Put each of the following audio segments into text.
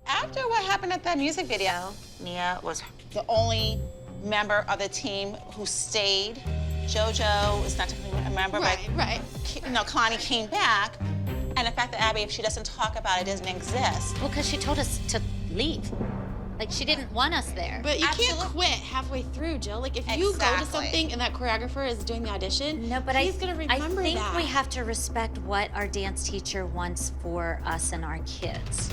After what happened at that music video, Nia was the only member of the team who stayed. JoJo is not technically a member, Right, but right. You know, Kalani came back. And the fact that Abby, if she doesn't talk about it, doesn't exist. Well, because she told us to leave. Like, she didn't want us there. But you can't Absolutely. quit halfway through, Jill. Like, if you go to Exactly. something and that choreographer is doing the audition, No, but he's gonna remember I think that. we have to respect what our dance teacher wants for us and our kids.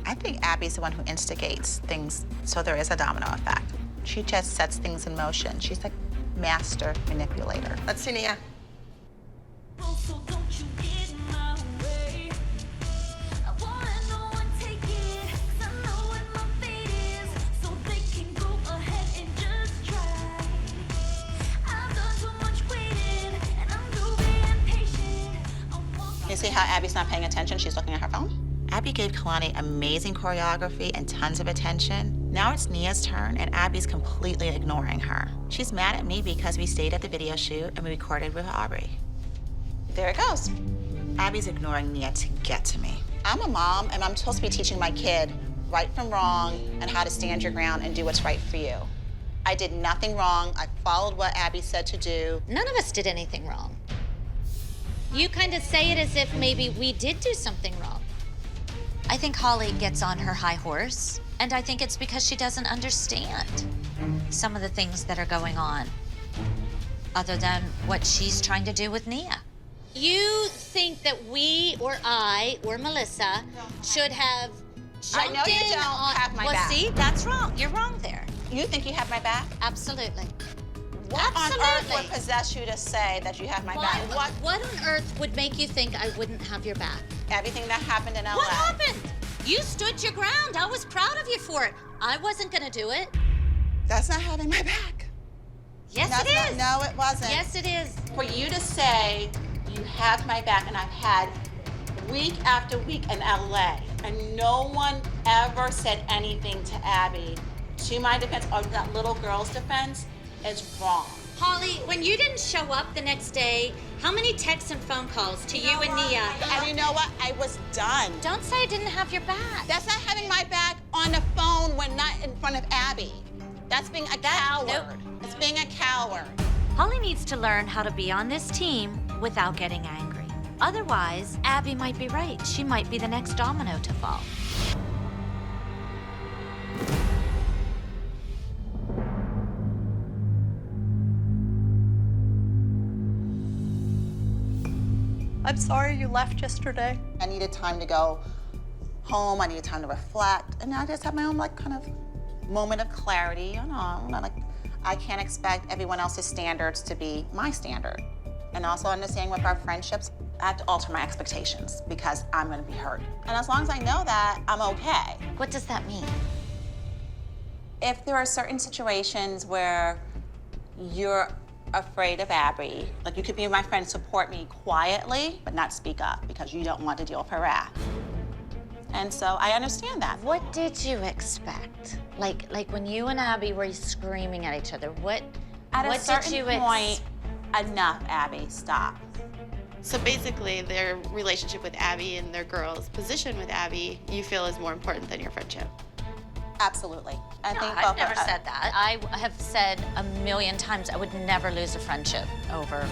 I think Abby's the one who instigates things, so there is a domino effect. She just sets things in motion. She's like master manipulator. Let's see Nia. So don't you get in my way. I wanna know and take it, 'cause I know what my fate is, so they can go ahead and just try. I've done too much waiting, and I'm through being patient. You see how Abby's not paying attention? She's looking at her phone. Abby gave Kalani amazing choreography and tons of attention. Now it's Nia's turn, and Abby's completely ignoring her. She's mad at me because we stayed at the video shoot and we recorded with Aubrey. There it goes. Abby's ignoring Nia to get to me. I'm a mom, and I'm supposed to be teaching my kid right from wrong and how to stand your ground and do what's right for you. I did nothing wrong. I followed what Abby said to do. None of us did anything wrong. You kind of say it as if maybe we did do something wrong. I think Holly gets on her high horse, and I think it's because she doesn't understand some of the things that are going on, other than what she's trying to do with Nia. You think that we or I or Melissa should have I jumped know you in don't on... have my well, back. see, that's wrong. You're wrong there. You think you have my back? Absolutely. What on earth Absolutely. would possess you to say that you have my back? What on earth would make you think I wouldn't have your back? Everything that happened in LA. What happened? You stood your ground. I was proud of you for it. I wasn't gonna do it. That's not having my back. Yes, That's it not- is. no, it wasn't. Yes, it is. For you to say you have my back, and I've had week after week in LA, and no one ever said anything to Abby, to my defense or that little girl's defense, is wrong. Holly, when you didn't show up the next day, how many texts and phone calls to you and Nia? And you know what? I was done. Don't say I didn't have your back. That's not having my back on the phone when not in front of Abby. That's being a coward. nope. It's being a coward. Holly needs to learn how to be on this team without getting angry. Otherwise, Abby might be right. She might be the next domino to fall. I'm sorry you left yesterday. I needed time to go home. I needed time to reflect. And I just had my own, like, kind of moment of clarity. You know, like, I can't expect everyone else's standards to be my standard. And also understanding with our friendships, I have to alter my expectations because I'm gonna be hurt. And as long as I know that, I'm okay. What does that mean? If there are certain situations where you're afraid of Abby, like you could be my friend, support me quietly, but not speak up because you don't want to deal with her wrath. And so I understand that. What did you expect? Like when you and Abby were screaming at each other, what At a did certain you point, enough, Abby, stop. So basically, their relationship with Abby and their girls' position with Abby, you feel is more important than your friendship. Absolutely. I No, think I've both never of us. said that. I have said a million times I would never lose a friendship over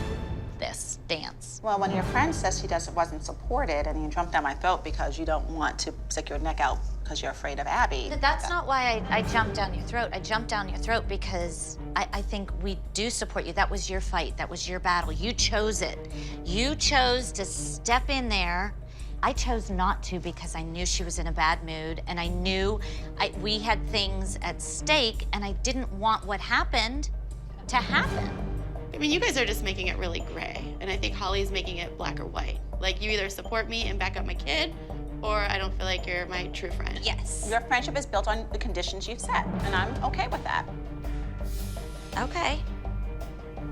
this dance. Well, when your friend says she wasn't supported and you jumped down my throat because you don't want to stick your neck out because you're afraid of Abby. That's not why I jumped down your throat. I jumped down your throat because I think we do support you. That was your fight. That was your battle. You chose it. You chose to step in there. I chose not to because I knew she was in a bad mood and I knew we had things at stake and I didn't want what happened to happen. I mean, you guys are just making it really gray, and I think Holly's making it black or white. Like, you either support me and back up my kid, or I don't feel like you're my true friend. Yes. Your friendship is built on the conditions you've set, and I'm okay with that. Okay.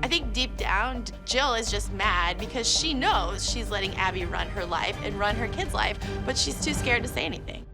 I think deep down, Jill is just mad because she knows she's letting Abby run her life and run her kid's life, but she's too scared to say anything.